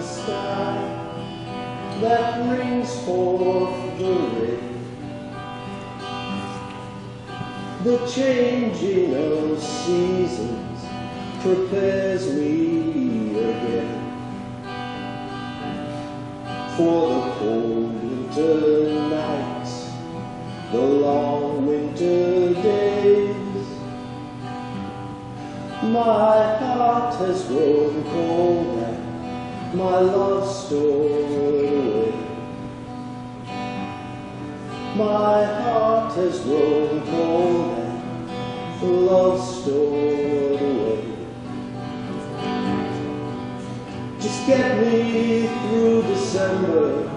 the sky that brings forth the rain. The changing of seasons prepares me again for the cold winter nights, the long winter days. My heart has grown cold and my love stored away. My heart has grown cold and the love stored away. Just get me through December,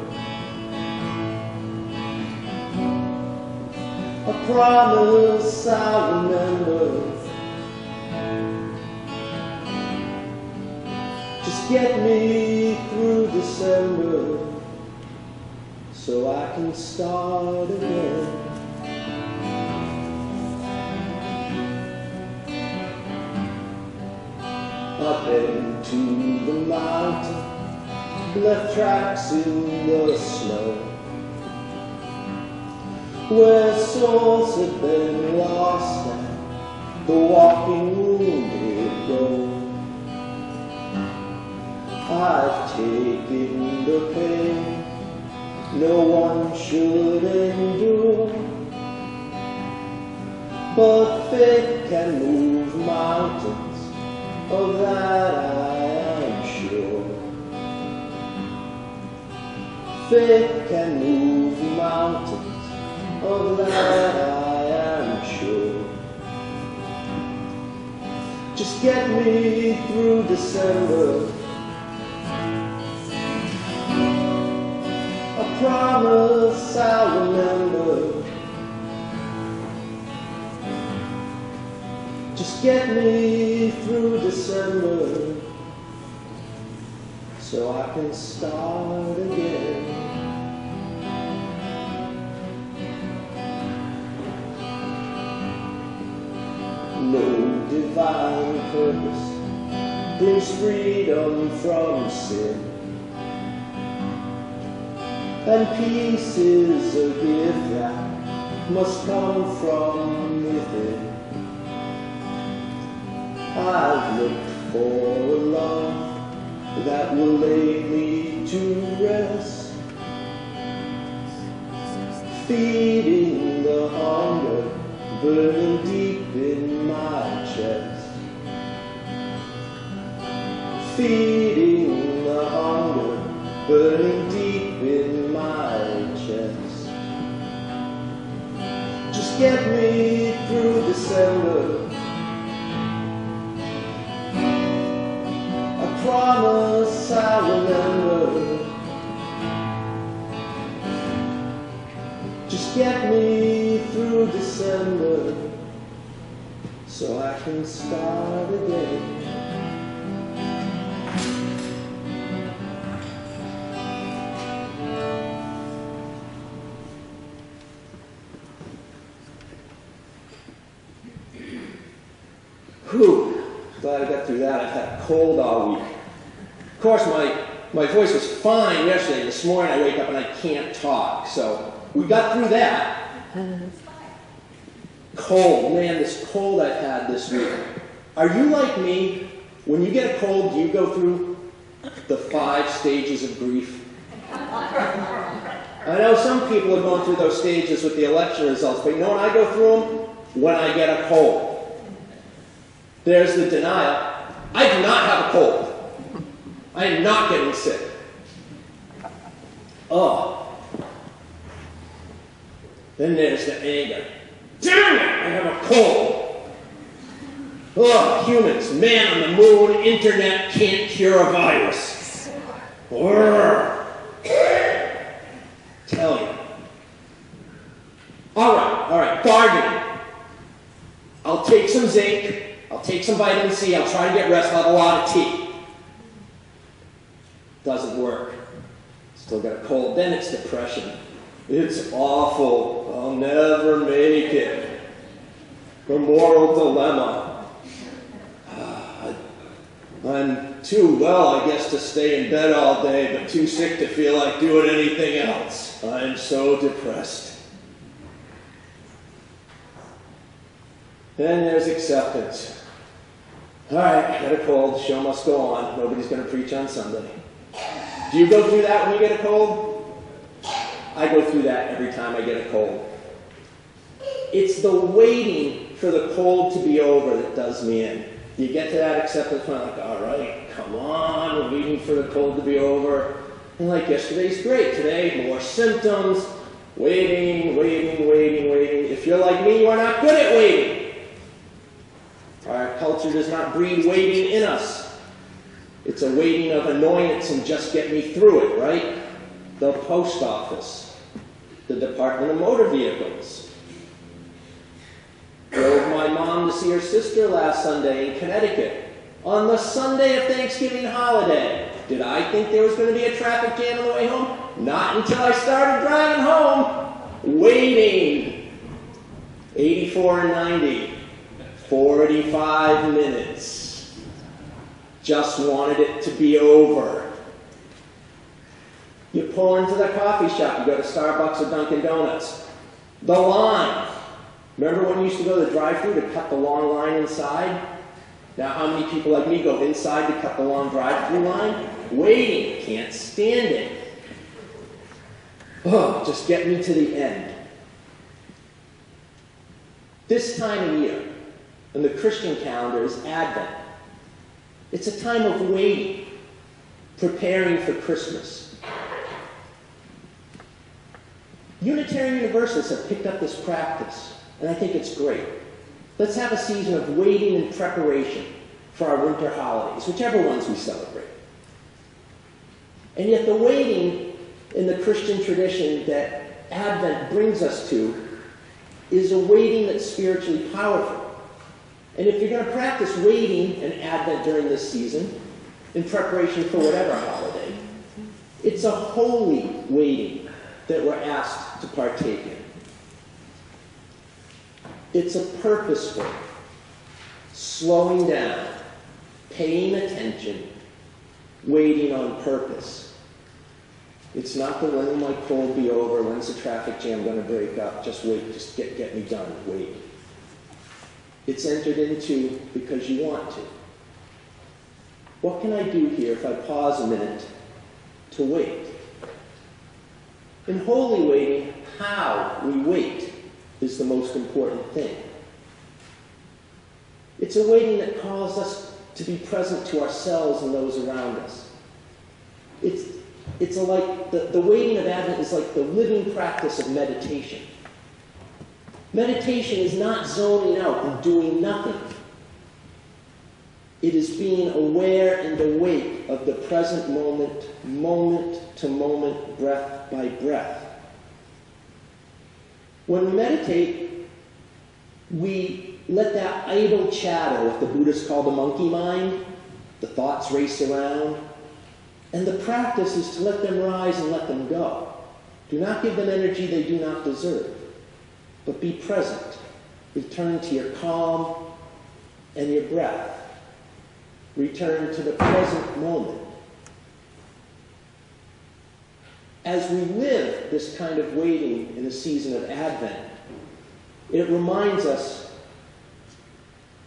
a promise I'll remember. Just get me through December so I can start again. I've been to the mountain, left tracks in the snow, where souls have been lost and the walking wounded go. I've taken the pain no one should endure, but faith can move mountains, of that I am sure. Faith can move mountains, of that I am sure. Just get me through December, a promise I'll remember. Just get me through December so I can start again. No divine purpose brings freedom from sin, and peace is a gift that must come from within. I've looked for a love that will lay me to rest, feeding the hunger burning deep in my chest, feeding the hunger burning deep in my chest. Just get me through December, a promise I remember. Just get me through December so I can start again. Whew, glad I got through that. I've had a cold all week. Of course, my voice was fine yesterday. This morning I wake up and I can't talk. So we got through that. Cold, man, this cold I've had this week. Are you like me? When you get a cold, do you go through the 5 stages of grief? I know some people have gone through those stages with the election results, but you know when I go through them? When I get a cold. There's the denial. I do not have a cold. I am not getting sick. Oh. Then there's the anger. Damn it! I have a cold. Oh, humans, man on the moon, internet can't cure a virus. Tell you. All right, bargaining. I'll take some zinc. I'll take some vitamin C. I'll try to get rest. I'll have a lot of tea. Doesn't work. Still got a cold. Then it's depression. It's awful. I'll never make it. The moral dilemma. I'm too well, I guess, to stay in bed all day, but too sick to feel like doing anything else. I'm so depressed. Then there's acceptance. All right, I got a cold. The show must go on. Nobody's going to preach on Sunday. Do you go through that when you get a cold? I go through that every time I get a cold. It's the waiting for the cold to be over that does me in. You get to that acceptance point, like, all right, come on, we're waiting for the cold to be over. And like yesterday's great. Today, more symptoms. Waiting. If you're like me, you are not good at waiting. Our culture does not breed waiting in us. It's a waiting of annoyance and just get me through it, right? The post office, the Department of Motor Vehicles. Drove my mom to see her sister last Sunday in Connecticut on the Sunday of Thanksgiving holiday. Did I think there was going to be a traffic jam on the way home? Not until I started driving home. Waiting. 84 and 90. 45 minutes. Just wanted it to be over. You pull into the coffee shop. You go to Starbucks or Dunkin' Donuts. The line. Remember when you used to go to the drive-thru to cut the long line inside? Now how many people like me go inside to cut the long drive-thru line? Waiting. Can't stand it. Oh, just get me to the end. This time of year, and the Christian calendar is Advent. It's a time of waiting, preparing for Christmas. Unitarian Universalists have picked up this practice, and I think it's great. Let's have a season of waiting and preparation for our winter holidays, whichever ones we celebrate. And yet the waiting in the Christian tradition that Advent brings us to is a waiting that's spiritually powerful. And if you're going to practice waiting in Advent during this season, in preparation for whatever holiday, it's a holy waiting that we're asked to partake in. It's a purposeful, slowing down, paying attention, waiting on purpose. It's not the when will my cold be over, when's the traffic jam going to break up, just wait, just get me done, wait. It's entered into because you want to. What can I do here if I pause a minute to wait? In holy waiting, how we wait is the most important thing. It's a waiting that calls us to be present to ourselves and those around us. It's like the waiting of Advent is like the living practice of meditation. Meditation is not zoning out and doing nothing. It is being aware and awake of the present moment, moment to moment, breath by breath. When we meditate, we let that idle chatter, what the Buddhists call the monkey mind, the thoughts race around, and the practice is to let them rise and let them go. Do not give them energy they do not deserve, but be present. Return to your calm and your breath. Return to the present moment. As we live this kind of waiting in the season of Advent, it reminds us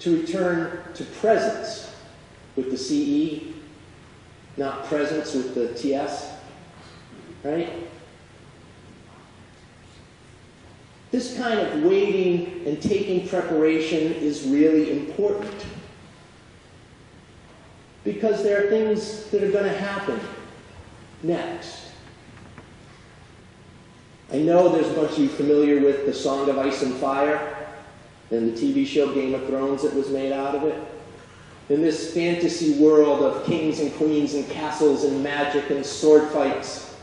to return to presence with the CE, not presence with the TS, right? This kind of waiting and taking preparation is really important because there are things that are going to happen next. I know there's a bunch of you familiar with the Song of Ice and Fire and the TV show Game of Thrones that was made out of it. In this fantasy world of kings and queens and castles and magic and sword fights,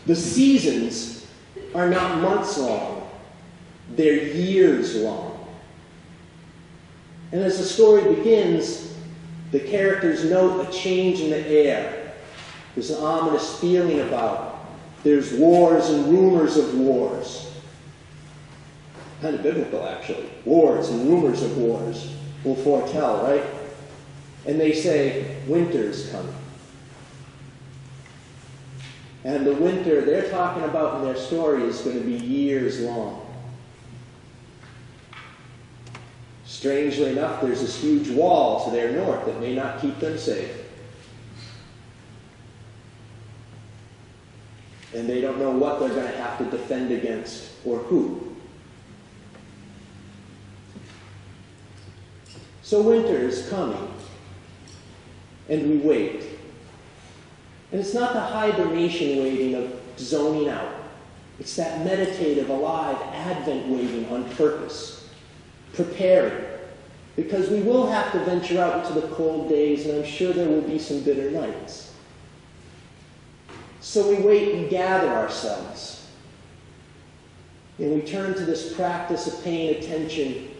the seasons are not months long, they're years long. And as the story begins, the characters note a change in the air. There's an ominous feeling about it. There's wars and rumors of wars. Kind of biblical, actually. Wars and rumors of wars will foretell, right? And they say, winter's coming. And the winter they're talking about in their story is going to be years long. Strangely enough, there's this huge wall to their north that may not keep them safe. And they don't know what they're going to have to defend against or who. So winter is coming, and we wait. And it's not the hibernation waiting of zoning out. It's that meditative, alive Advent waiting on purpose, preparing. Because we will have to venture out into the cold days, and I'm sure there will be some bitter nights. So we wait and gather ourselves. And we turn to this practice of paying attention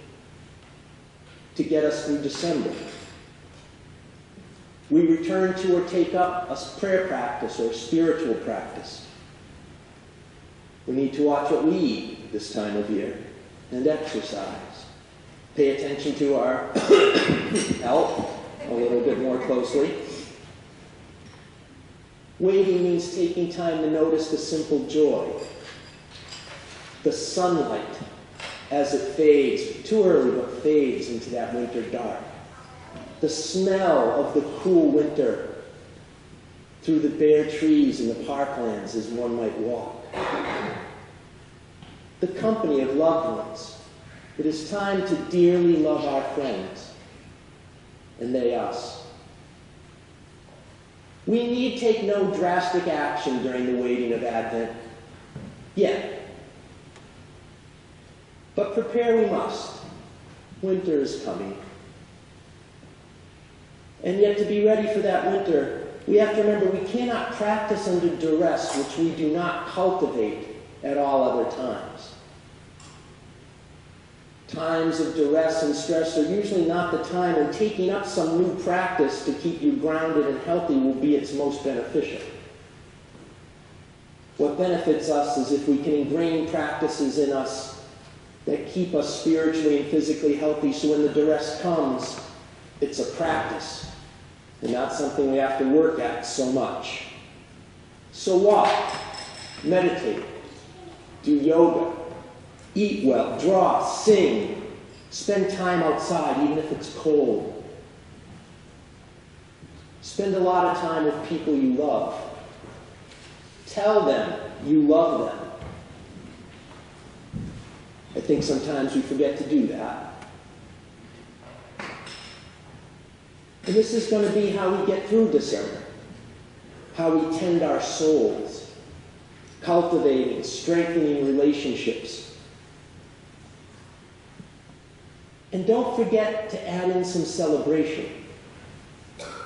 to get us through December. We return to or take up a prayer practice or spiritual practice. We need to watch what we eat this time of year and exercise. Pay attention to our health a little bit more closely. Waiting means taking time to notice the simple joy. The sunlight as it fades, too early but fades into that winter dark. The smell of the cool winter through the bare trees in the parklands as one might walk. The company of loved ones. It is time to dearly love our friends, and they us. We need take no drastic action during the waiting of Advent, yet. But prepare we must. Winter is coming. And yet to be ready for that winter, we have to remember we cannot practice under duress, which we do not cultivate at all other times. Times of duress and stress are usually not the time when taking up some new practice to keep you grounded and healthy will be its most beneficial. What benefits us is if we can ingrain practices in us that keep us spiritually and physically healthy, so when the duress comes, it's a practice and not something we have to work at so much. So walk, meditate, do yoga, eat well, draw, sing, spend time outside even if it's cold. Spend a lot of time with people you love. Tell them you love them. I think sometimes we forget to do that. And this is going to be how we get through December, how we tend our souls, cultivating, strengthening relationships. And don't forget to add in some celebration.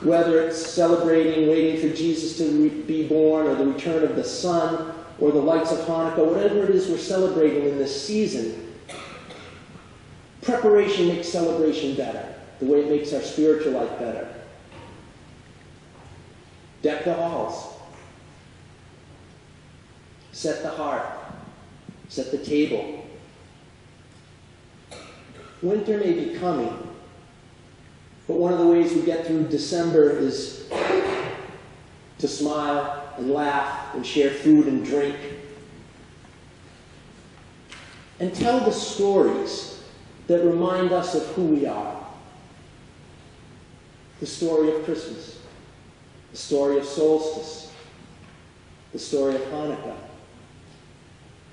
Whether it's celebrating, waiting for Jesus to be born, or the return of the sun, or the lights of Hanukkah, whatever it is we're celebrating in this season, preparation makes celebration better, the way it makes our spiritual life better. Deck the halls. Set the hearth. Set the table. Winter may be coming, but one of the ways we get through December is to smile and laugh and share food and drink. And tell the stories that remind us of who we are. The story of Christmas, the story of solstice, the story of Hanukkah,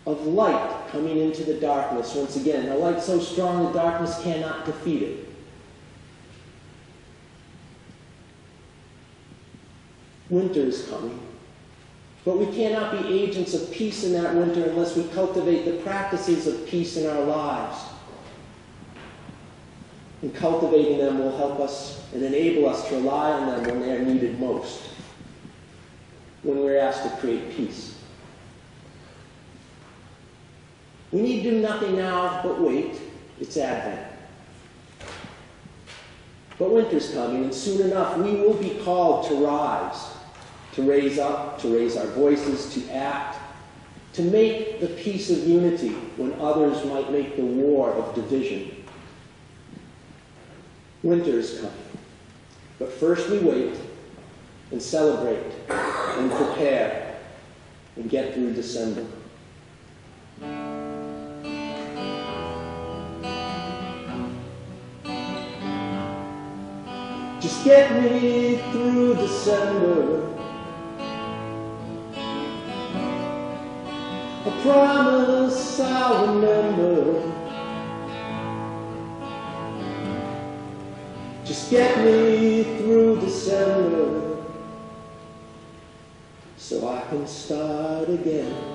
of light coming into the darkness once again, a light so strong the darkness cannot defeat it. Winter is coming, but we cannot be agents of peace in that winter unless we cultivate the practices of peace in our lives. And cultivating them will help us and enable us to rely on them when they are needed most, when we're asked to create peace. We need to do nothing now but wait. It's Advent. But winter's coming, and soon enough we will be called to rise, to raise up, to raise our voices, to act, to make the peace of unity when others might make the war of division. Winter is coming. But first we wait and celebrate and prepare and get through December. Just get me through December. I promise I'll remember. Just get me through December so I can start again.